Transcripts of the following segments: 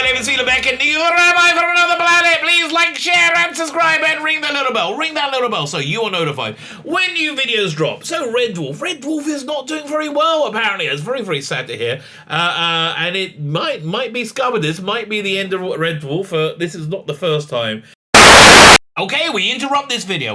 my name is Beck, and you are Rabbi from another planet. Please like, share, and subscribe, and ring that little bell. Ring that little bell so you are notified when new videos drop. So Red Dwarf is not doing very well, apparently. It's very, very sad to hear. And it might be scuppered. This might be the end of Red Dwarf. This is not the first time. Okay, we interrupt this video.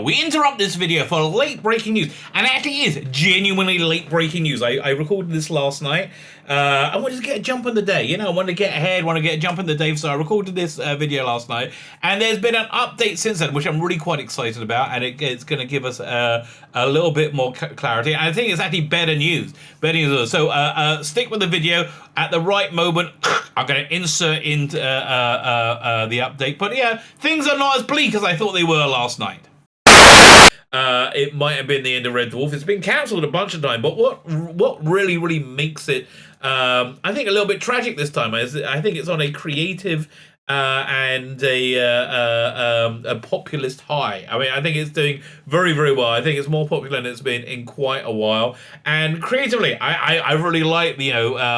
For late breaking news. And it actually is genuinely late breaking news. I recorded this last night. I wanted to get a jump in the day. You know, I wanted to get ahead, want to get a jump in the day. So I recorded this video last night. And there's been an update since then, which I'm really quite excited about. And it's going to give us a little bit more clarity. And I think it's actually better news. So stick with the video. At the right moment, I'm going to insert into the update. But yeah, things are not as bleak as I thought they were last night. It might have been the end of Red Dwarf. It's been cancelled a bunch of times. But what really makes it, I think, a little bit tragic this time is I think it's on a creative and a populist high. I mean, I think it's doing very well. I think it's more popular than it's been in quite a while. And creatively, I really like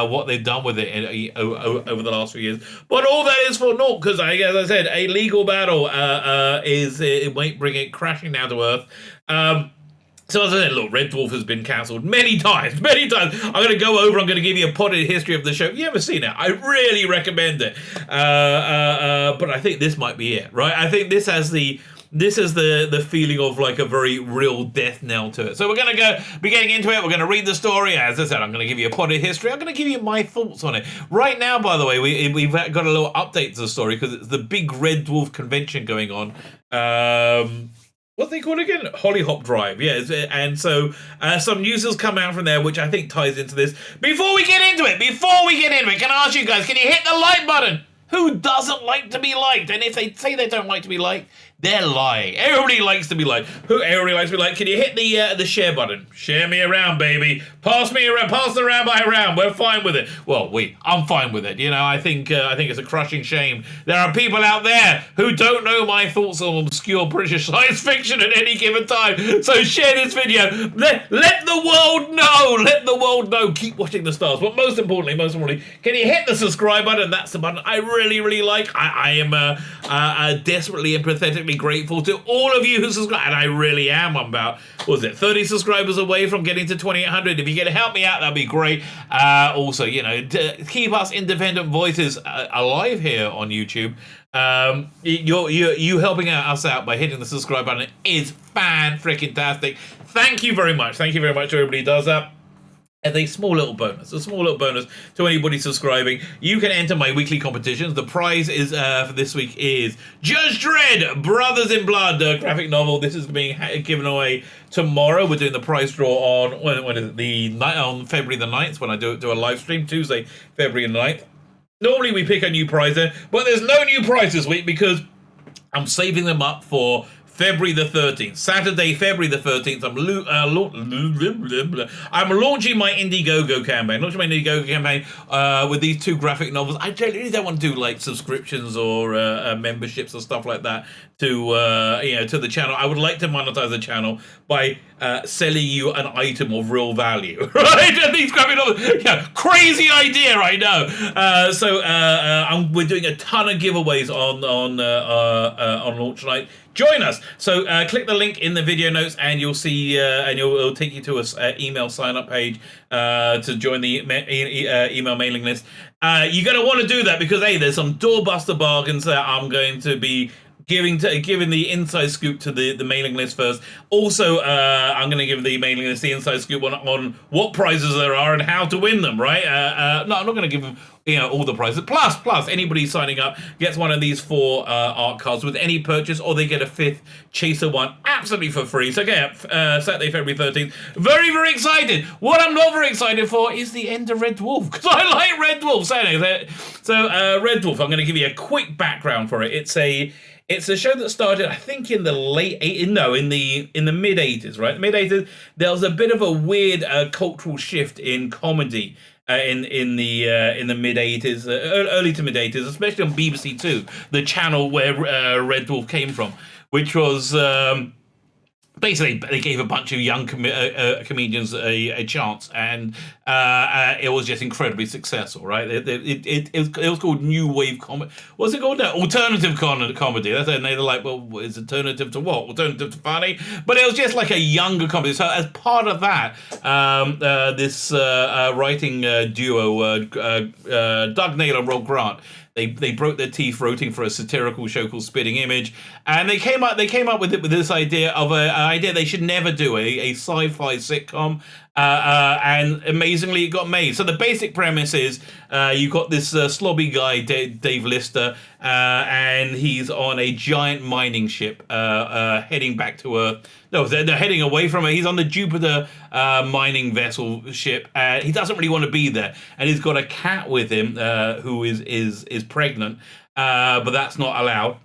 what they've done with it over the last few years. But all that is for naught because, as I said, a legal battle it might bring it crashing down to earth. So as I said, look, Red Dwarf has been cancelled many times. I'm going to go over, I'm going to give you a potted history of the show. If you haven't seen it, I really recommend it. But I think this might be it, right? I think this is the feeling of like a very real death knell to it. So we're going to be getting into it. We're going to read the story. As I said, I'm going to give you a potted history. I'm going to give you my thoughts on it. Right now, by the way, we've got a little update to the story because it's the big Red Dwarf convention going on. What's they called again? Hollyhock Drive, yeah. And so some news has come out from there, which I think ties into this. Before we get into it, can I ask you guys, can you hit the like button? Who doesn't like to be liked? And if they say they don't like to be liked, they're lying. Everybody likes to be liked. Everybody likes to be liked. Can you hit the share button? Share me around, baby. Pass me around. Pass the rabbi around. We're fine with it. Well, I'm fine with it. You know, I think it's a crushing shame. There are people out there who don't know my thoughts on obscure British science fiction at any given time. So share this video. Let the world know. Let the world know. Keep watching the stars. But most importantly, can you hit the subscribe button? That's the button I really like. I am desperately and pathetically grateful to all of you who subscribe, and I really am. I'm about 30 subscribers away from getting to 2,800. If you can help me out, that'd be great. Also, to keep us independent voices alive here on YouTube, you helping us out by hitting the subscribe button is fan-freaking-tastic. Thank you very much to everybody who does that. As a small little bonus to anybody subscribing, you can enter my weekly competitions. The prize is for this week is Judge Dredd, Brothers in Blood, graphic novel. This is being given away tomorrow. We're doing the prize draw on when is it? On February the 9th when I do a live stream, Tuesday, February the 9th. Normally we pick a new prize there, but there's no new prize this week because I'm saving them up for February the 13th. Saturday, February the 13th, I'm launching my Indiegogo campaign. With these two graphic novels. I really don't want to do like subscriptions or memberships or stuff like that to the channel. I would like to monetize the channel by selling you an item of real value, right? And these graphic novels, crazy idea, I know. So we're doing a ton of giveaways on launch night. Join us. So click the link in the video notes and you'll see, and it'll take you to a email sign-up page to join the email mailing list. You're going to want to do that because, hey, there's some doorbuster bargains that I'm going to be giving the inside scoop to the mailing list first. Also, I'm going to give the mailing list the inside scoop on what prizes there are and how to win them, right? No, I'm not going to give them all the prizes. Plus, anybody signing up gets one of these 4 art cards with any purchase, or they get a 5th Chaser one absolutely for free. So, Saturday, February 13th. Very, very excited. What I'm not very excited for is the end of Red Dwarf, because I like Red Dwarf. So, Red Dwarf, I'm going to give you a quick background for it. It's a show that started, I think, in the mid 80s, right? Mid 80s. There was a bit of a weird cultural shift in comedy in the mid 80s, early to mid 80s, especially on BBC Two, the channel where Red Dwarf came from, which was basically, they gave a bunch of young comedians a chance, and it was just incredibly successful, right? It was called New Wave Comedy. What's it called now? Alternative comedy. That's it. And they're like, well, it's alternative to what? Alternative to funny? But it was just like a younger comedy. So as part of that, this writing duo, Doug Nail and Rob Grant, They broke their teeth writing for a satirical show called Spitting Image, and they came up with this idea of an idea they should never do, a sci-fi sitcom, and amazingly it got made. So the basic premise is you've got this slobby guy, Dave Lister, and he's on a giant mining ship heading back to Earth. No, they're heading away from it. He's on the Jupiter mining vessel ship. He doesn't really want to be there, and he's got a cat with him who is pregnant, but that's not allowed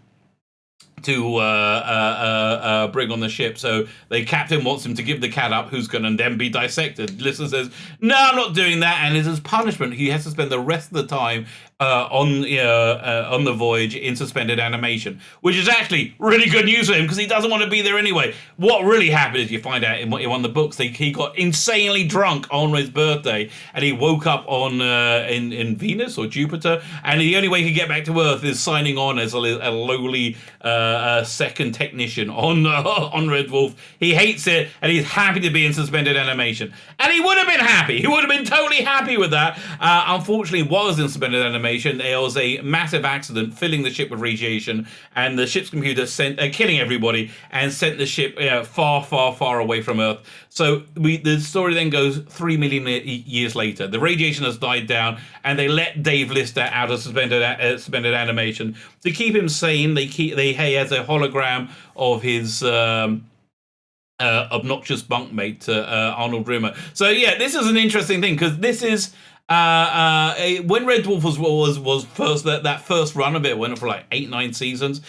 to bring on the ship. So the captain wants him to give the cat up, who's going to then be dissected. Lister says, "No, I'm not doing that," and as his punishment, he has to spend the rest of the time on the voyage in suspended animation, which is actually really good news for him because he doesn't want to be there anyway. What really happened is, you find out in one of the books, he got insanely drunk on his birthday, and he woke up on in Venus or Jupiter, and the only way he could get back to Earth is signing on as a lowly second technician on Red Dwarf. He hates it, and he's happy to be in suspended animation, and he would have been happy. He would have been totally happy with that. Unfortunately, while he was in suspended animation, there was a massive accident filling the ship with radiation, and the ship's computer killing everybody, and sent the ship far, far, far away from Earth. So the story then goes 3 million years later. The radiation has died down, and they let Dave Lister out of suspended animation to keep him sane. He has a hologram of his obnoxious bunkmate Arnold Rimmer. So yeah, this is an interesting thing because this is. When Red Dwarf was first, that first run of it went for like 9 seasons.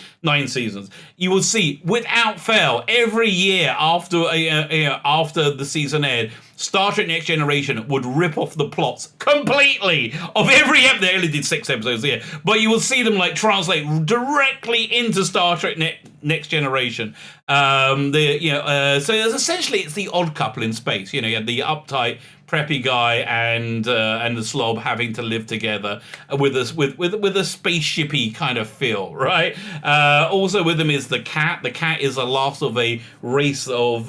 You will see, without fail, every year after the season aired, Star Trek Next Generation would rip off the plots completely of every episode. They only did 6 episodes a year, but you will see them like translate directly into Star Trek Next Generation. So essentially it's the Odd Couple in space. You had the uptight, preppy guy and the slob having to live together with a spaceshipy kind of feel, right? Also with them is the cat. The cat is the last of a race of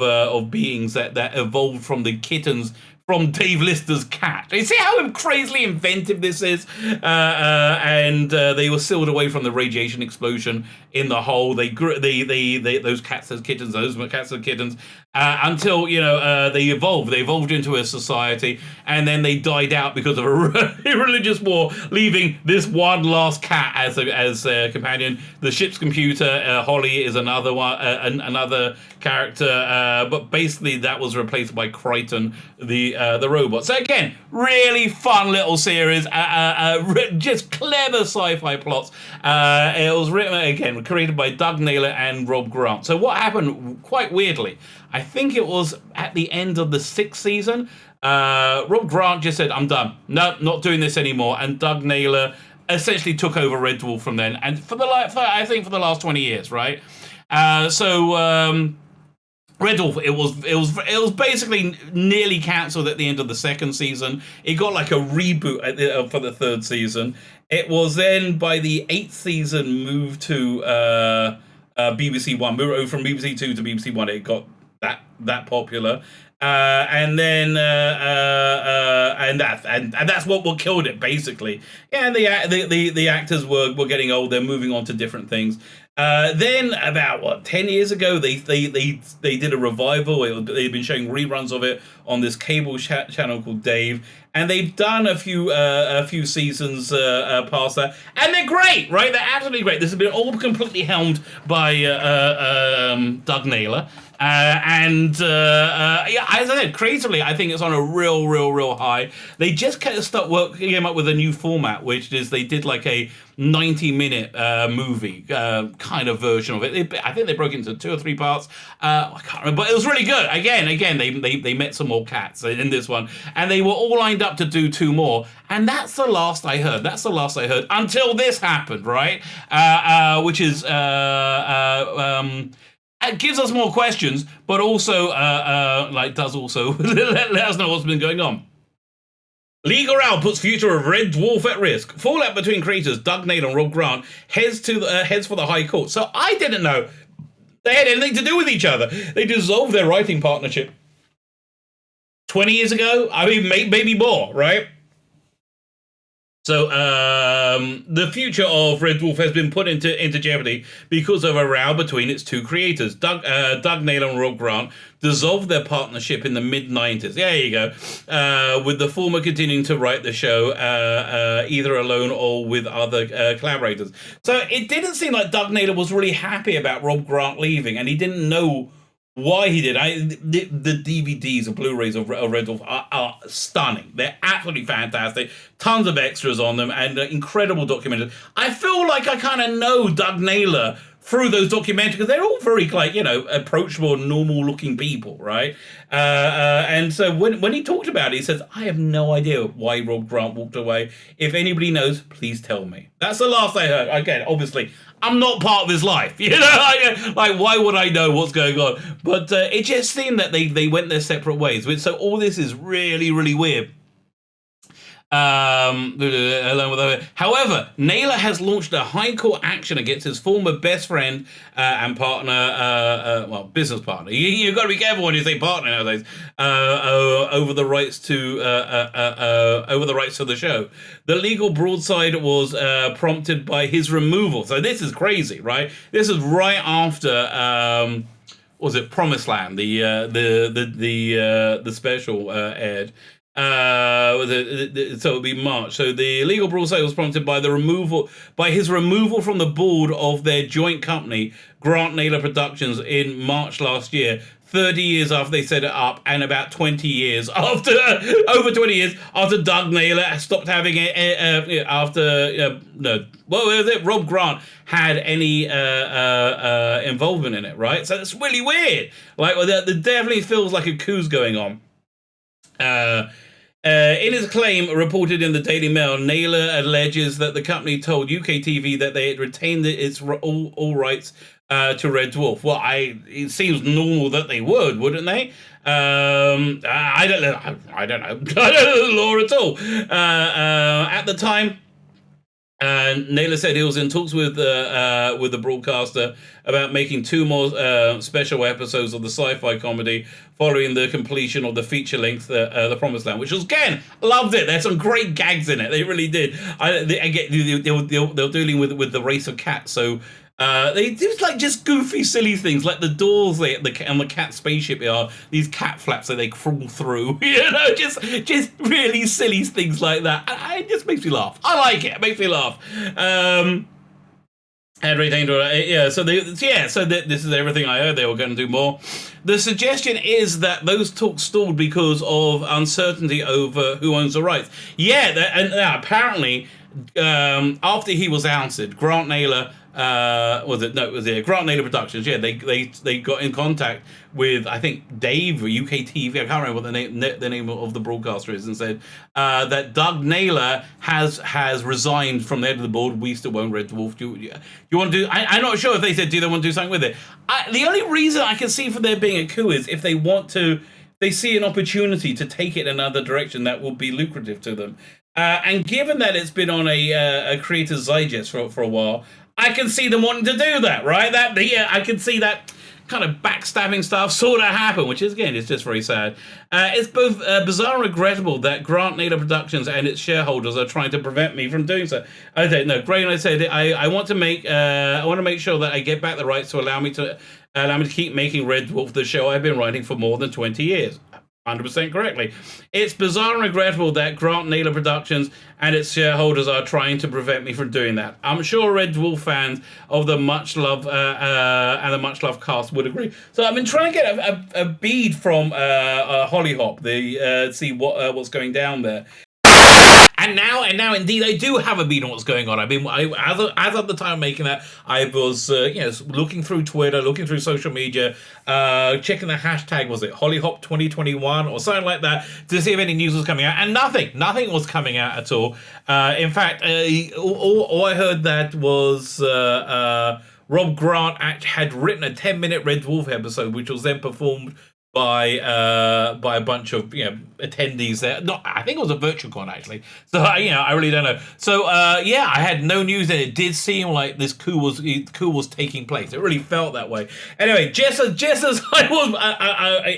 beings that evolved from the kittens from Dave Lister's cat. You see how crazily inventive this is? And they were sealed away from the radiation explosion in the hole. They those cats as kittens, those cats as kittens, until they evolved. They evolved into a society, and then they died out because of a religious war, leaving this one last cat as a companion. The ship's computer, Holly, is another one, another character, but basically that was replaced by Crichton, the robot. So again, really fun little series, just clever sci-fi plots. It was written again, created by Doug Naylor and Rob Grant. So what happened, quite weirdly, I think it was at the end of the 6th season, Rob Grant just said, "I'm done. No, not doing this anymore." And Doug Naylor essentially took over Red Dwarf from then, and for the last 20 years, right? Red Dwarf, it was basically nearly cancelled at the end of the 2nd season. It got like a reboot for the 3rd season. It was then by the 8th season moved to BBC One. Moved over from BBC Two to BBC One. It got that popular. And that's what killed it basically. Yeah, and the actors were getting old. They're moving on to different things. Then about 10 years ago, they did a revival. They've been showing reruns of it on this cable channel called Dave, and they've done a few seasons past that, and they're great, right? They're absolutely great. This has been all completely helmed by Doug Naylor. As I said, creatively, I think it's on a real high. They just came up with a new format, which is they did like a 90-minute movie kind of version of it. I think they broke it into 2 or 3 parts. I can't remember, but it was really good. Again, they met some more cats in this one, and they were all lined up to do 2 more. And that's the last I heard. Until this happened, right? Which is it gives us more questions, but also does also let us know what's been going on. Legal row puts future of Red Dwarf at risk. Fallout between creators Doug Nail and Rob Grant heads for the High Court. So I didn't know they had anything to do with each other. They dissolved their writing partnership 20 years ago. I mean, maybe more, right? So the future of Red Dwarf has been put into jeopardy because of a row between its two creators. Doug Nail and Rob Grant dissolved their partnership in the mid-90s. There you go. With the former continuing to write the show either alone or with other collaborators. So it didn't seem like Doug Naylor was really happy about Rob Grant leaving, and he didn't know why he did. The DVDs and Blu-rays of Red Dwarf are stunning. They're absolutely fantastic. Tons of extras on them and incredible documentaries. I feel like I kind of know Doug Naylor through those documentaries because they're all very, approachable, normal-looking people, right? And so when he talked about it, he says, I have no idea why Rob Grant walked away. If anybody knows, please tell me. That's the last I heard. Again, obviously, I'm not part of his life, like why would I know what's going on? But it just seemed that they went their separate ways. So all this is really, really weird. However, Naylor has launched a high court action against his former best friend and partner, business partner. You've got to be careful when you say partner nowadays. Over the rights to the show. The legal broadside was prompted by his removal. So this is crazy, right? This is right after was it Promised Land, the special aired. So it would be March. So the legal broadside was prompted by his removal from the board of their joint company, Grant Naylor Productions, in March last year. 30 years after they set it up, and about 20 years after, over 20 years after Doug Naylor stopped having it, Rob Grant had any involvement in it, right? So it's really weird. There definitely feels like a coup's going on. In his claim reported in the Daily Mail, Naylor alleges that the company told UK TV that they had retained its all rights to Red Dwarf. Well, it seems normal that they would, wouldn't they? I don't know. I don't know the law at all. At the time, Naylor said he was in talks with the broadcaster about making 2 more special episodes of the sci-fi comedy following the completion of the feature-length The Promised Land, which was, again, loved it. There's some great gags in it. They really did. They were dealing with the race of cats, so they do just goofy, silly things like the doors on the cat spaceship are these cat flaps that they crawl through. Just really silly things like that. It just makes me laugh. I like it. It makes me laugh. So this is everything I heard. They were going to do more. The suggestion is that those talks stalled because of uncertainty over who owns the rights. Apparently, after he was ousted, Grant Naylor. Grant Naylor Productions. Yeah, they got in contact with, I think, Dave or UK TV. I can't remember what the name of the broadcaster is, and said that Doug Naylor has resigned from the head of the board. We still own Red Dwarf. Do you want to do? I'm not sure if they said, do they want to do something with it? The only reason I can see for there being a coup is if they want to. They see an opportunity to take it another direction that will be lucrative to them. And given that it's been on a Creator's Digest for a while, I can see them wanting to do that, right? I can see that kind of backstabbing stuff sort of happen, which is, again, it's just very sad. It's both bizarre and regrettable that Grant Naylor Productions and its shareholders are trying to prevent me from doing so. I don't know. Gray and I said I want to make sure that I get back the rights to allow me to keep making Red Dwarf the show I've been writing for more than 20 years. 100% correctly. It's bizarre and regrettable that Grant Naylor Productions and its shareholders are trying to prevent me from doing that. I'm sure Red Dwarf fans of the much love and the much loved cast would agree. So I've been trying to get a bead from Hollyhop, see what's going down there. And now, indeed, I do have a beat on what's going on. As of the time of making that, I was, looking through Twitter, looking through social media, checking the hashtag, was it Hollyhop 2021 or something like that, to see if any news was coming out. And nothing was coming out at all. In fact, all I heard that was Rob Grant had written a 10-minute Red Dwarf episode, which was then performed by a bunch of attendees there. Not, I think it was a virtual con actually. So I really don't know. So yeah, I had no news, and it did seem like this coup was taking place. It really felt that way. Anyway, just as I was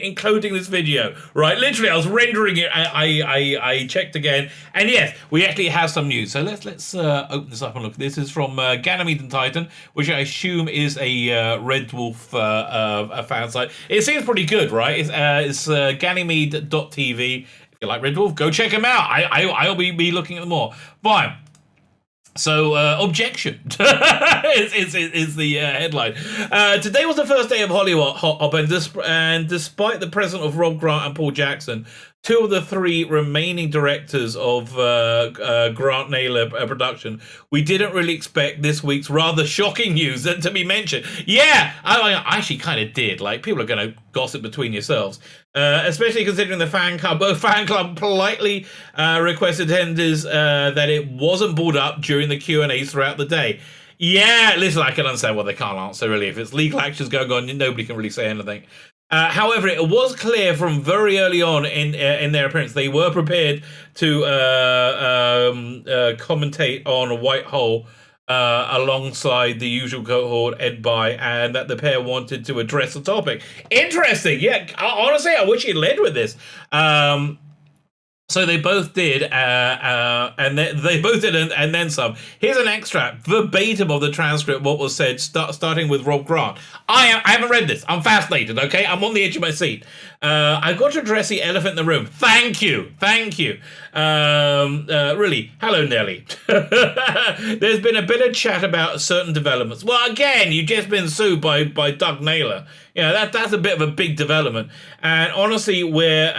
encoding this video, right? Literally, I was rendering it. I checked again, and yes, we actually have some news. So let's open this up and look. This is from Ganymede and Titan, which I assume is a Red Dwarf a fan site. It seems pretty good, right? It's Ganymede.tv. If you like Red Dwarf, go check them out. I'll be looking at them more. Fine. So, objection is the headline. Today was the first day of Hollywood, and despite the presence of Rob Grant and Paul Jackson, two of the three remaining directors of Grant Naylor production, we didn't really expect this week's rather shocking news to be mentioned. Yeah, I actually kind of did. Like, people are going to gossip between yourselves, especially considering the fan club politely requested attendees that it wasn't brought up during the Q&As throughout the day. Yeah, listen, I can understand why they can't answer, really. If it's legal actions going on, nobody can really say anything. However, it was clear from very early on in their appearance they were prepared to commentate on Whitehall alongside the usual cohort, Ed By, and that the pair wanted to address the topic. Interesting. Yeah, honestly, I wish he'd led with this. So they both did, and they both did, and then some. Here's an extract, verbatim of the transcript, what was said, starting with Rob Grant. I haven't read this. I'm fascinated, okay? I'm on the edge of my seat. I've got to address the elephant in the room. Thank you. Really, hello, Nelly. There's been a bit of chat about certain developments. Well, again, you've just been sued by Doug Naylor. That's a bit of a big development. And honestly, we're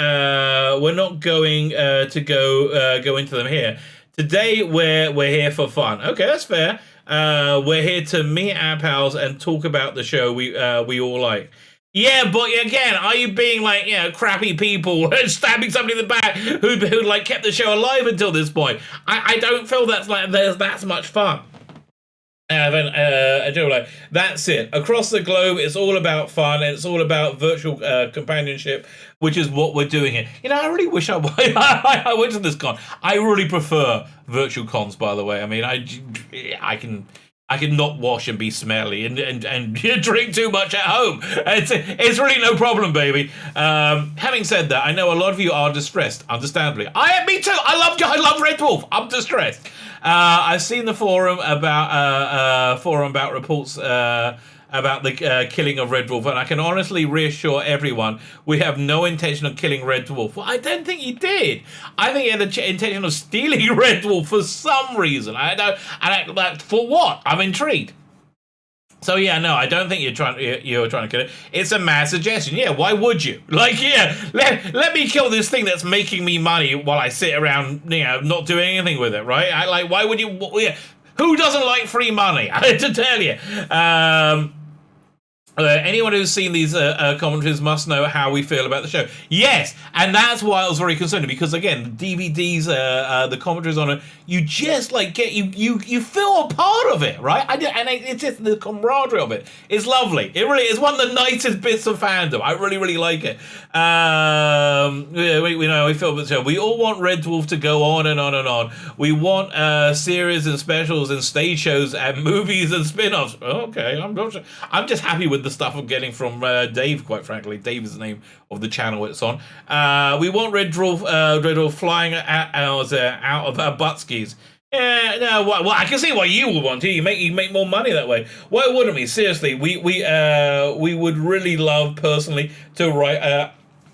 not going to go into them here. Today, we're here for fun. Okay, that's fair. We're here to meet our pals and talk about the show we all like. Yeah, but again, are you being like, crappy people stabbing somebody in the back who like kept the show alive until this point? I don't feel there's that much fun. That's it. Across the globe, it's all about fun, and it's all about virtual companionship, which is what we're doing here. I really wish I went to this con. I really prefer virtual cons, by the way. I mean, I can not wash and be smelly and drink too much at home. It's really no problem, baby. Having said that, I know a lot of you are distressed, understandably. Me too. I love Red Dwarf. I'm distressed. I've seen the forum about reports about the killing of Red Dwarf, and I can honestly reassure everyone we have no intention of killing Red Dwarf. Well, I don't think he did. I think he had the intention of stealing Red Dwarf for some reason. For what? I'm intrigued. So yeah, no, I don't think you're trying to kill it. It's a mad suggestion. Yeah, why would you? Let me kill this thing that's making me money while I sit around, not doing anything with it, right? Why would you? Who doesn't like free money? I have to tell you. Anyone who's seen these commentaries must know how we feel about the show. Yes, and that's why I was very concerned, because again, the DVDs, the commentaries on it, you just you feel a part of it, right? It's just the camaraderie of it. It's lovely. It really is one of the nicest bits of fandom. I really, really like it. We feel the show. We all want Red Dwarf to go on and on and on. We want series and specials and stage shows and movies and spin-offs. Okay, I'm just happy with the stuff I'm getting from Dave, quite frankly. Dave is the name of the channel it's on. We want Red Dwarf flying out of our butt skis. Yeah, no. Well, I can see why you would want to. You make more money that way. Why wouldn't we? Seriously, we would really love personally to write,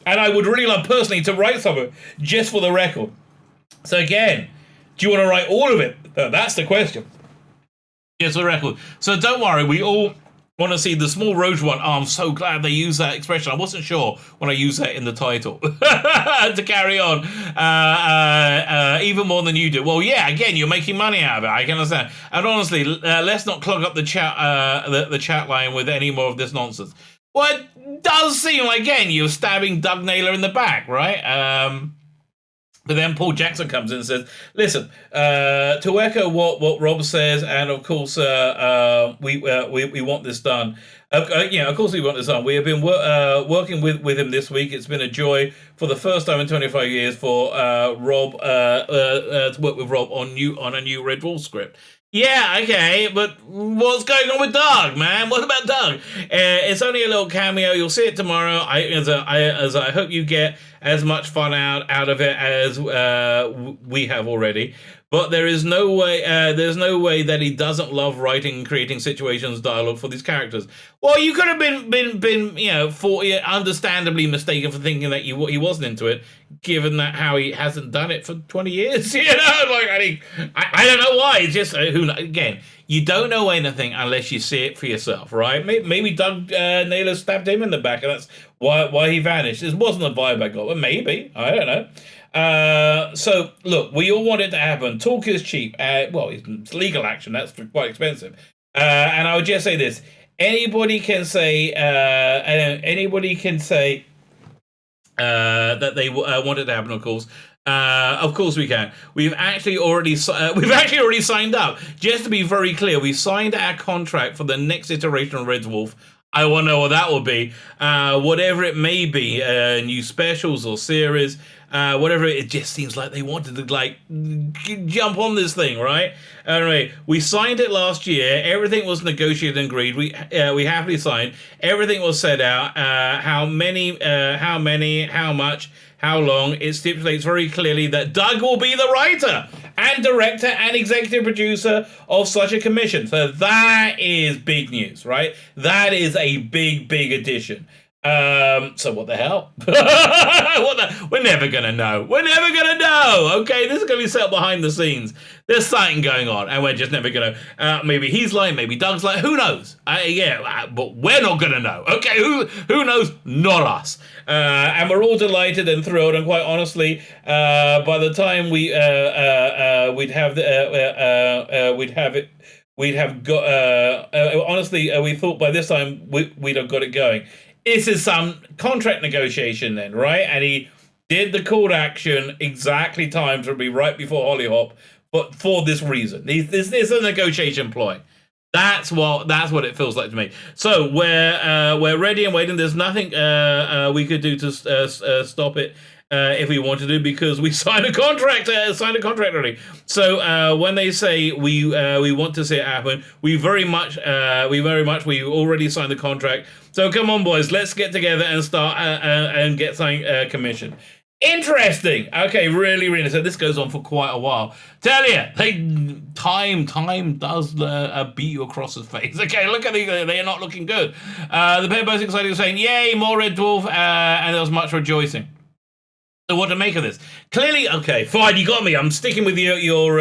and I would really love personally to write something just for the record. So again, do you want to write all of it? That's the question. Just for the record. So don't worry, we all want to see the small Rouge one. Oh, I'm so glad they used that expression. I wasn't sure when I used that in the title. To carry on, even more than you do. Well, yeah, again, you're making money out of it. I can understand. And honestly, let's not clog up the chat line with any more of this nonsense. Well, it does seem like, again, you're stabbing Doug Naylor in the back, right? But then Paul Jackson comes in and says, "Listen, to echo what Rob says, and of course, we want this done. Of course, we want this done. We have been working with him this week. It's been a joy for the first time in 25 years for Rob to work with Rob on a new Red Dwarf script." Yeah, okay, but what's going on with Doug, man? What about Doug? It's only a little cameo. You'll see it tomorrow. I hope you get as much fun out of it as we have already. But there is no way. There's no way that he doesn't love writing and creating situations, dialogue for these characters. Well, you could have been understandably mistaken for thinking that he wasn't into it, given that how he hasn't done it for 20 years. I don't know why. It's just again, you don't know anything unless you see it for yourself, right? Maybe Doug Naylor stabbed him in the back, and that's why he vanished. It wasn't the vibe I got, but maybe, I don't know. So look, we all want it to happen. Talk is cheap. It's legal action. That's quite expensive. And I would just say this: anybody can say that they want it to happen. Of course we can. We've actually already signed up. Just to be very clear, we signed our contract for the next iteration of Red Dwarf. I want to know what that will be. Whatever it may be, new specials or series, whatever. It just seems like they wanted to jump on this thing, right? Anyway, we signed it last year. Everything was negotiated and agreed. We happily signed. Everything was set out. How many, how much, how long. It stipulates very clearly that Doug will be the writer and director and executive producer of such a commission. So that is big news, right? That is a big addition. So what the hell? We're never gonna know. Okay, this is gonna be set behind the scenes. There's something going on, and we're just never gonna. Maybe he's lying. Maybe Doug's lying. Who knows? But we're not gonna know. Okay, who knows? Not us. And we're all delighted and thrilled. And quite honestly, by the time we'd have got. Honestly, we thought by this time we'd have got it going. This is some contract negotiation then, right? And he did the call to action exactly timed to be right before Hollyhop, but for this reason. This is a negotiation ploy. That's what it feels like to me. So we're ready and waiting. There's nothing we could do to stop it if we wanted to, because we signed a contract already. So when they say we want to see it happen, we already signed the contract. So come on, boys, let's get together and start and get something commissioned. Interesting. Okay, really. So this goes on for quite a while. Tell you, time does beat you across the face. Okay, look at these. They are not looking good. The pair both excited, saying, "Yay, more Red Dwarf!" And there was much rejoicing. So what to make of this? Clearly, okay, fine, you got me. I'm sticking with your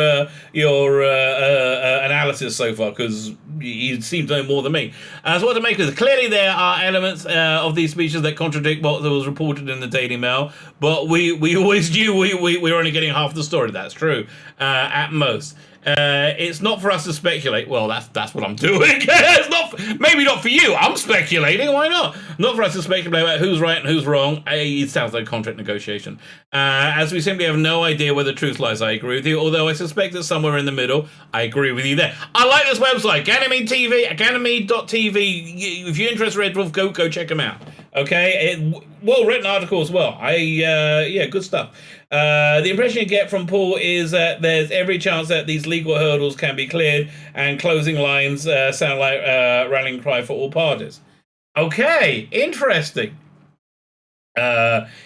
analysis so far, because you seem to know more than me. So what to make of this? Clearly there are elements of these speeches that contradict what was reported in the Daily Mail, but we always knew we were only getting half the story. That's true, at most. It's not for us to speculate. Well, that's what I'm doing. It's maybe not for you. I'm speculating. Why not? Not for us to speculate about who's right and who's wrong. It sounds like contract negotiation. As we simply have no idea where the truth lies. I agree with you. Although I suspect it's somewhere in the middle. I agree with you there. I like this website, Academy.tv. If you're interested in Red Dwarf, go check them out. Okay, well-written article as well. Good stuff. The impression you get from Paul is that there's every chance that these legal hurdles can be cleared, and closing lines sound like rallying cry for all parties. Okay, interesting.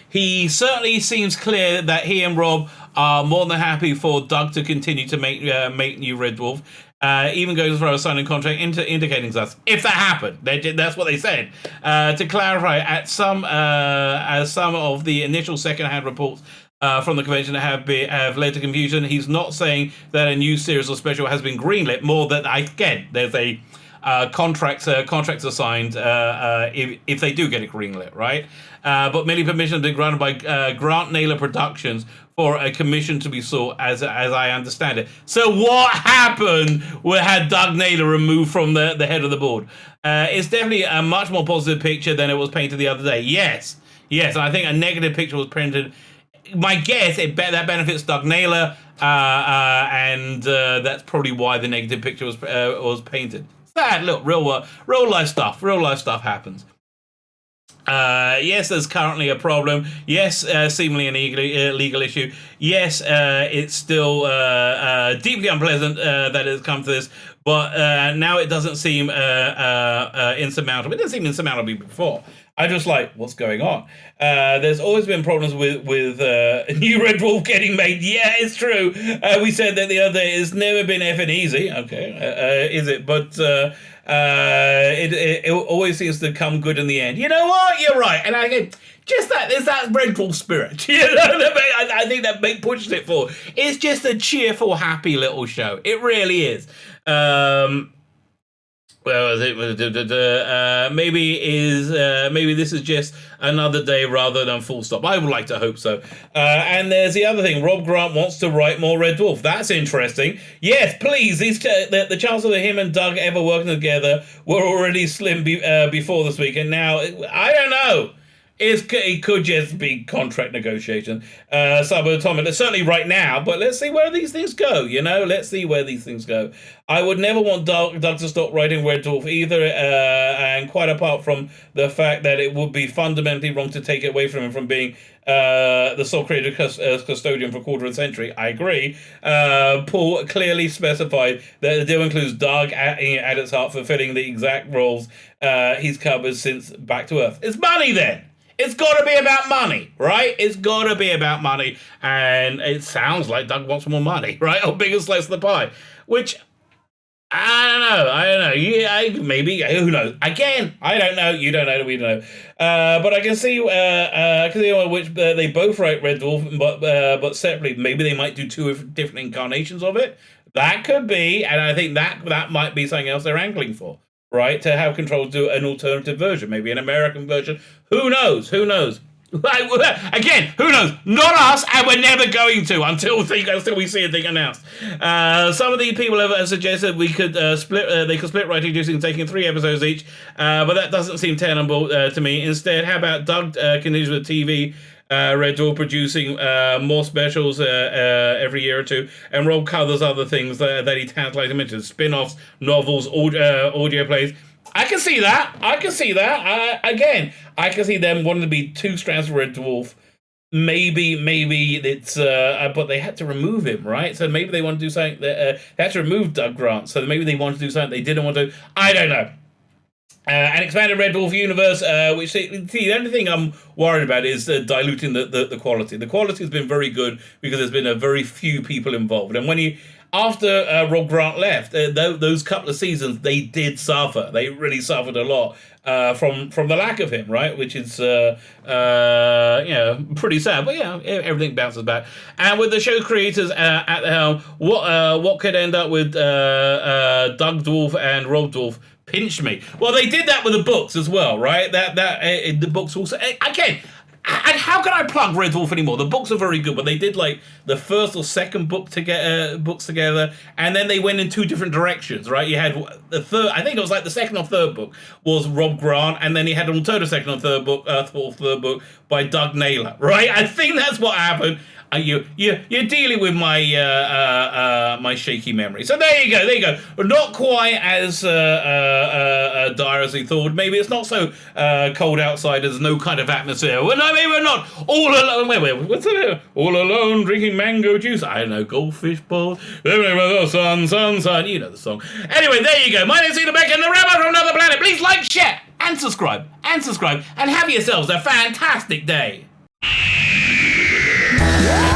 He certainly seems clear that he and Rob are more than happy for Doug to continue to make new Red Dwarf. Even goes as far as signing contract indicating to us if that happened. That's what they said. To clarify, as some of the initial second-hand reports from the convention have led to confusion, he's not saying that a new series or special has been greenlit. More that there's a contracts are signed if they do get it greenlit, right? But many permissions have been granted by Grant Naylor Productions for a commission to be sought, as I understand it. So what happened? We had Doug Naylor removed from the head of the board. It's definitely a much more positive picture than it was painted the other day. Yes, and I think a negative picture was printed my guess, that benefits Doug Naylor, and that's probably why the negative picture was painted. Sad. Look, real life stuff. Real life stuff happens. Yes, there's currently a problem. Yes, seemingly an legal issue. Yes, it's still deeply unpleasant that it's come to this. But now it doesn't seem insurmountable. It didn't seem insurmountable before. I just like, what's going on? There's always been problems with new Red Dwarf getting made. Yeah, it's true. We said that the other day. It's never been effing easy. Okay, is it? But it always seems to come good in the end. You know what? You're right. And I just that there's that Red Dwarf spirit. You know, I think that pushed it forward. It's just a cheerful, happy little show. It really is. Maybe this is just another day rather than full stop. I would like to hope so. And there's the other thing. Rob Grant wants to write more Red Dwarf. That's interesting. Yes, please. The chances of him and Doug ever working together were already slim before this week, and now I don't know. It could just be contract negotiation. Subatomic, certainly right now, but let's see where these things go, you know? Let's see where these things go. I would never want Doug to stop writing Red Dwarf either, and quite apart from the fact that it would be fundamentally wrong to take it away from him from being the sole creative custodian for a quarter of a century. I agree. Paul clearly specified that the deal includes Doug at its heart, fulfilling the exact roles he's covered since Back to Earth. It's money then! It's got to be about money, right? It's got to be about money. And it sounds like Doug wants more money, right? Or bigger slice of the pie. Which, I don't know. Yeah, maybe. Who knows? Again, I don't know. You don't know. We don't know. But I can see which they both write Red Dwarf, but separately. Maybe they might do two different incarnations of it. That could be. And I think that might be something else they're angling for. Right, to have Control do an alternative version, maybe an American version. Who knows? Again, who knows? Not us, and we're never going to until we see a thing announced. Some of these people have suggested we could split. They could split writing, reducing, taking 3 episodes each, but that doesn't seem tenable to me. Instead, how about Doug continues with TV? Red Dwarf producing more specials every year or two, and Rob covers other things that he tantalizingly mentioned: spin-offs, novels, audio plays. I can see that. Again, I can see them wanting to be 2 strands of Red Dwarf. Maybe it's but they had to remove him, right? So maybe they want to do something. They had to remove Doug Grant, so maybe they wanted to do something they didn't want to. I don't know. An expanded Red Dwarf universe, which the only thing I'm worried about is diluting the quality. The quality has been very good because there's been a very few people involved, and after Rob Grant left, those couple of seasons they did suffer. They really suffered a lot from the lack of him, right? Which is pretty sad. But everything bounces back. And with the show creators at the helm, what could end up with Doug Dwarf and Rob Dwarf? Pinch me. Well, they did that with the books as well, right? That the books also again. And how can I plug Red Dwarf anymore? The books are very good, but they did like the first or second books together, and then they went in 2 different directions, right? You had the third, I think it was like the second or third book was Rob Grant, and then you had an alternative second or third book, third book by Doug Naylor, right? I think that's what happened. You're dealing with my my shaky memory. So there you go. Not quite as dire as he thought. Maybe it's not so cold outside. There's no kind of atmosphere. Well, no, maybe we're not all alone. What's that? All alone drinking mango juice. I don't know, goldfish balls. Sun. You know the song. Anyway, there you go. My name's Ian Beck and the Rabbi from another planet. Please like, share, and subscribe, and have yourselves a fantastic day. Yeah.